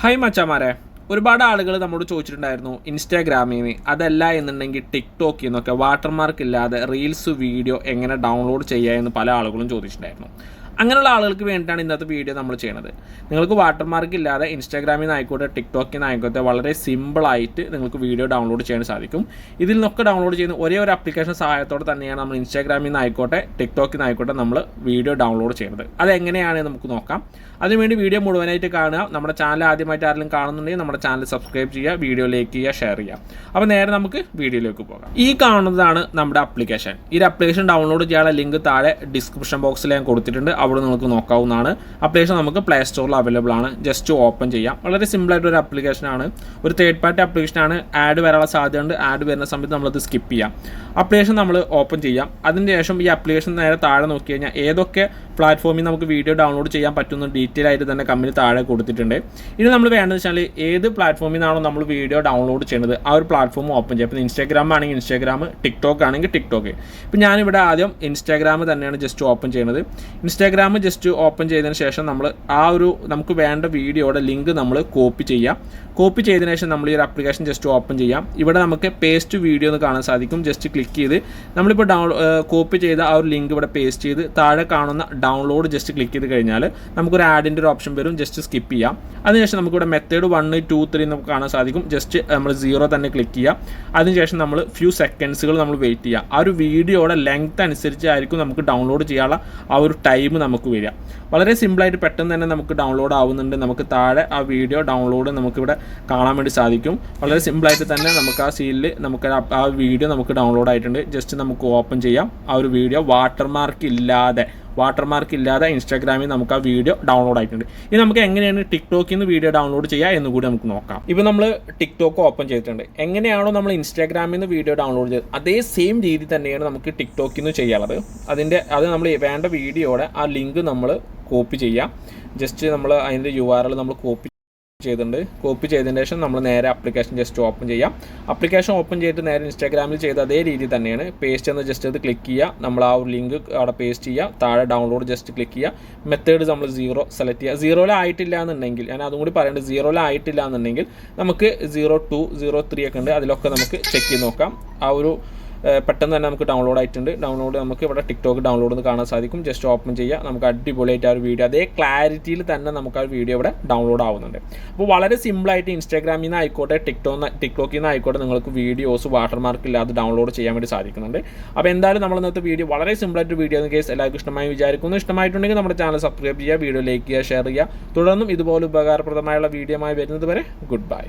Hi മച്ചാമാരെ, ഒരുപാട് ആളുകൾ നമ്മോട് ചോദിച്ചിട്ടുണ്ടായിരുന്നു ഇൻസ്റ്റാഗ്രാമിൽ നിന്ന് അതല്ല എന്നുണ്ടെങ്കിൽ ടിക്ടോക്കിൽ നിന്നൊക്കെ വാട്ടർമാർക്ക് ഇല്ലാതെ റീൽസ് വീഡിയോ എങ്ങനെ ഡൗൺലോഡ് ചെയ്യുക എന്ന് പല ആളുകളും ചോദിച്ചിട്ടുണ്ടായിരുന്നു. അങ്ങനെയുള്ള ആളുകൾക്ക് വേണ്ടിയിട്ടാണ് ഇന്നത്തെ വീഡിയോ നമ്മൾ ചെയ്യുന്നത്. നിങ്ങൾക്ക് വാട്ടർമാർക്ക് ഇല്ലാതെ ഇൻസ്റ്റാഗ്രാമിൽ നിന്ന് ആയിക്കോട്ടെ ടിക്ടോക്കിൽ നിന്ന് ആയിക്കോട്ടെ വളരെ സിമ്പിളായിട്ട് നിങ്ങൾക്ക് വീഡിയോ ഡൗൺലോഡ് ചെയ്യാൻ സാധിക്കും. ഇതിൽ നിന്നൊക്കെ ഡൗൺലോഡ് ചെയ്യുന്ന ഒരേ ഒരു ആപ്ലിക്കേഷൻ സഹായത്തോടെ തന്നെയാണ് നമ്മൾ ഇൻസ്റ്റാഗ്രാമിൽ നിന്ന് ആയിക്കോട്ടെ ടിക്ടോക്കിൽ നിന്ന് ആയിക്കോട്ടെ നമ്മൾ വീഡിയോ ഡൗൺലോഡ് ചെയ്യുന്നത്. അതെങ്ങനെയാണെന്ന് നമുക്ക് നോക്കാം. അതിനുവേണ്ടി വീഡിയോ മുഴുവനായിട്ട് കാണുക. നമ്മുടെ ചാനൽ ആദ്യമായിട്ട് ആരെങ്കിലും കാണുന്നുണ്ടെങ്കിൽ നമ്മുടെ ചാനൽ സബ്സ്ക്രൈബ് ചെയ്യുക, വീഡിയോ ലൈക്ക് ചെയ്യുക, ഷെയർ ചെയ്യുക. അപ്പോൾ നേരെ നമുക്ക് വീഡിയോയിലേക്ക് പോകാം. ഈ കാണുന്നതാണ് നമ്മുടെ ആപ്ലിക്കേഷൻ. ഈ ആപ്ലിക്കേഷൻ ഡൗൺലോഡ് ചെയ്യാനുള്ള ലിങ്ക് താഴെ ഡിസ്ക്രിപ്ഷൻ ബോക്സിൽ ഞാൻ കൊടുത്തിട്ടുണ്ട്. അവിടെ നിങ്ങൾക്ക് നോക്കാവുന്നതാണ്. ആപ്ലിക്കേഷൻ നമുക്ക് പ്ലേ സ്റ്റോറിൽ അവൈലബിൾ ആണ്. ജസ്റ്റ് ഓപ്പൺ ചെയ്യാം. വളരെ സിമ്പിളായിട്ട് ഒരു ആപ്ലിക്കേഷനാണ്. ഒരു തേർഡ് പാർട്ടി ആപ്ലിക്കേഷനാണ്. ആഡ് വരാനുള്ള സാധ്യതയുണ്ട്. ആഡ് വരുന്ന സമയത്ത് നമ്മളത് സ്കിപ്പ് ചെയ്യാം. ആപ്ലിക്കേഷൻ നമ്മൾ ഓപ്പൺ ചെയ്യാം. അതിന് ശേഷം ഈ ആപ്ലിക്കേഷൻ നേരെ താഴെ നോക്കി കഴിഞ്ഞാൽ ഏതൊക്കെ പ്ലാറ്റ്ഫോമിൽ നമുക്ക് വീഡിയോ ഡൗൺലോഡ് ചെയ്യാൻ പറ്റുന്ന ഡീറ്റെയിൽ ആയിട്ട് തന്നെ കമ്പനി താഴെ കൊടുത്തിട്ടുണ്ട്. ഇനി നമ്മൾ വേണ്ടതെന്ന് വെച്ചാൽ ഏത് പ്ലാറ്റ്ഫോമിൽ നിന്നാണോ നമ്മൾ വീഡിയോ ഡൗൺലോഡ് ചെയ്യുന്നത് ആ ഒരു പ്ലാറ്റ്ഫോം ഓപ്പൺ ചെയ്യാം. ഇപ്പോൾ ഇൻസ്റ്റാഗ്രാം ആണെങ്കിൽ ഇൻസ്റ്റാഗ്രാം, ടിക്ടോക്ക് ആണെങ്കിൽ ടിക്ടോക്ക്. ഇപ്പോൾ ഞാനിവിടെ ആദ്യം ഇൻസ്റ്റാഗ്രാം തന്നെയാണ് ജസ്റ്റ് ഓപ്പൺ ചെയ്യുന്നത്. ഇൻസ്റ്റാഗ്രാം ജസ്റ്റ് ഓപ്പൺ ചെയ്തതിന് ശേഷം നമ്മൾ നമുക്ക് വേണ്ട വീഡിയോയുടെ ലിങ്ക് നമ്മൾ കോപ്പി ചെയ്യാം. കോപ്പി ചെയ്തതിന് ശേഷം നമ്മൾ ഈ ഒരു ആപ്ലിക്കേഷൻ ജസ്റ്റ് ഓപ്പൺ ചെയ്യാം. ഇവിടെ നമുക്ക് പേസ്റ്റ് വീഡിയോ എന്ന് കാണാൻ സാധിക്കും. ജസ്റ്റ് ക്ലിക്ക് ചെയ്ത് നമ്മളിപ്പോൾ കോപ്പി ചെയ്ത ആ ഒരു ലിങ്ക് ഇവിടെ പേസ്റ്റ് ചെയ്ത് താഴെ കാണുന്ന ഡൗൺലോഡ് ജസ്റ്റ് ക്ലിക്ക് ചെയ്ത് കഴിഞ്ഞാൽ നമുക്കൊരു ആഡിൻ്റെ ഒരു ഓപ്ഷൻ വരും. ജസ്റ്റ് സ്കിപ്പ് ചെയ്യാം. അതിനുശേഷം നമുക്കിവിടെ മെത്തേഡ് 1, 2, 3 നമുക്ക് കാണാൻ സാധിക്കും. ജസ്റ്റ് നമ്മൾ 0 തന്നെ ക്ലിക്ക് ചെയ്യാം. അതിനുശേഷം നമ്മൾ ഫ്യൂ സെക്കൻഡ്സുകൾ നമ്മൾ വെയിറ്റ് ചെയ്യാം. ആ ഒരു വീഡിയോയുടെ ലെങ്ത് അനുസരിച്ചായിരിക്കും നമുക്ക് ഡൗൺലോഡ് ചെയ്യാനുള്ള ആ ഒരു ടൈം നമുക്ക് വരിക. വളരെ സിമ്പിളായിട്ട് പെട്ടെന്ന് തന്നെ നമുക്ക് ഡൗൺലോഡ് ആവുന്നുണ്ട്. നമുക്ക് താഴെ ആ വീഡിയോ ഡൗൺലോഡ് നമുക്കിവിടെ കാണാൻ വേണ്ടി സാധിക്കും. വളരെ സിമ്പിളായിട്ട് തന്നെ നമുക്ക് ആ സീനിൽ നമുക്ക് ആ വീഡിയോ നമുക്ക് ഡൗൺലോഡ് ആയിട്ടുണ്ട്. ജസ്റ്റ് നമുക്ക് ഓപ്പൺ ചെയ്യാം. ആ ഒരു വീഡിയോ വാട്ടർമാർക്ക് ഇല്ലാതെ ഇൻസ്റ്റാഗ്രാമിൽ നമുക്ക് ആ വീഡിയോ ഡൗൺലോഡ് ആയിട്ടുണ്ട്. ഇനി നമുക്ക് എങ്ങനെയാണ് ടിക്ടോക്കിൽ നിന്ന് വീഡിയോ ഡൗൺലോഡ് ചെയ്യുക എന്ന് കൂടി നമുക്ക് നോക്കാം. ഇപ്പോൾ നമ്മൾ ടിക്ടോക്ക് ഓപ്പൺ ചെയ്തിട്ടുണ്ട്. എങ്ങനെയാണോ നമ്മൾ ഇൻസ്റ്റാഗ്രാമിൽ നിന്ന് വീഡിയോ ഡൗൺലോഡ് ചെയ്തത് അതേ സെയിം രീതി തന്നെയാണ് നമുക്ക് ടിക്ടോക്കിൽ നിന്ന് ചെയ്യാനുള്ളത്. അത് നമ്മൾ വേണ്ട വീഡിയോയുടെ ആ ലിങ്ക് നമ്മൾ കോപ്പി ചെയ്യാം. ജസ്റ്റ് നമ്മൾ അതിൻ്റെ URL നമ്മൾ കോപ്പി ചെയ്തതിന് ശേഷം നമ്മൾ നേരെ ആപ്ലിക്കേഷൻ ജസ്റ്റ് ഓപ്പൺ ചെയ്യാം. ആപ്ലിക്കേഷൻ ഓപ്പൺ ചെയ്തിട്ട് നേരെ ഇൻസ്റ്റാഗ്രാമിൽ ചെയ്ത അതേ രീതി തന്നെയാണ്. പേസ്റ്റ് എന്ന് ജസ്റ്റ് അത് ക്ലിക്ക് ചെയ്യുക. നമ്മൾ ആ ഒരു ലിങ്ക് അവിടെ പേസ്റ്റ് ചെയ്യുക. താഴെ ഡൗൺലോഡ് ജസ്റ്റ് ക്ലിക്ക് ചെയ്യുക. മെത്തേഡ് നമ്മൾ 0 സെലക്ട് ചെയ്യുക. 0 ആയിട്ടില്ല എന്നുണ്ടെങ്കിൽ ഞാൻ അതും കൂടി പറയേണ്ടത് 0 ആയിട്ടില്ല എന്നുണ്ടെങ്കിൽ നമുക്ക് 02, 03 ഒക്കെ ഉണ്ട്. അതിലൊക്കെ നമുക്ക് ചെക്ക് ചെയ്ത് നോക്കാം. ആ ഒരു പെട്ടെന്ന് തന്നെ നമുക്ക് ഡൗൺലോഡ് ആയിട്ടുണ്ട്. നമുക്ക് ഇവിടെ ടിക്ടോക്ക് ഡൗൺലോഡ് എന്ന് കാണാൻ സാധിക്കും. ജസ്റ്റ് ഓപ്പൺ ചെയ്യുക. നമുക്ക് അടിപൊളിയായിട്ട് ആ ഒരു വീഡിയോ അതേ ക്ലാരിറ്റിയിൽ തന്നെ നമുക്ക് ആ വീഡിയോ ഇവിടെ ഡൗൺലോഡ് ആവുന്നുണ്ട്. അപ്പോൾ വളരെ സിമ്പിളായിട്ട് ഇൻസ്റ്റാഗ്രാമിൽ നിന്ന് ആയിക്കോട്ടെ ടിക്ടോക്കിൽ നിന്ന് ആയിക്കോട്ടെ നിങ്ങൾക്ക് വീഡിയോസ് വാട്ടർമാർക്ക് ഇല്ലാതെ ഡൗൺലോഡ് ചെയ്യാൻ വേണ്ടി സാധിക്കുന്നുണ്ട്. അപ്പോൾ എന്തായാലും നമ്മൾ ഇന്നത്തെ വീഡിയോ വളരെ സിമ്പിളായിട്ട് വീഡിയോ എന്ന കേസ് എല്ലാവർക്കും ഇഷ്ടമായി വിചാരിക്കുന്നു. ഇഷ്ടമായിട്ടുണ്ടെങ്കിൽ നമ്മുടെ ചാനൽ സബ്സ്ക്രൈബ് ചെയ്യുക, വീഡിയോ ലൈക്ക് ചെയ്യുക, ഷെയർ ചെയ്യുക. തുടർന്നും ഇതുപോലെ ഉപകാരപ്രദമായുള്ള വീഡിയോയുമായി വരുന്നത് വരെ ഗുഡ് ബൈ.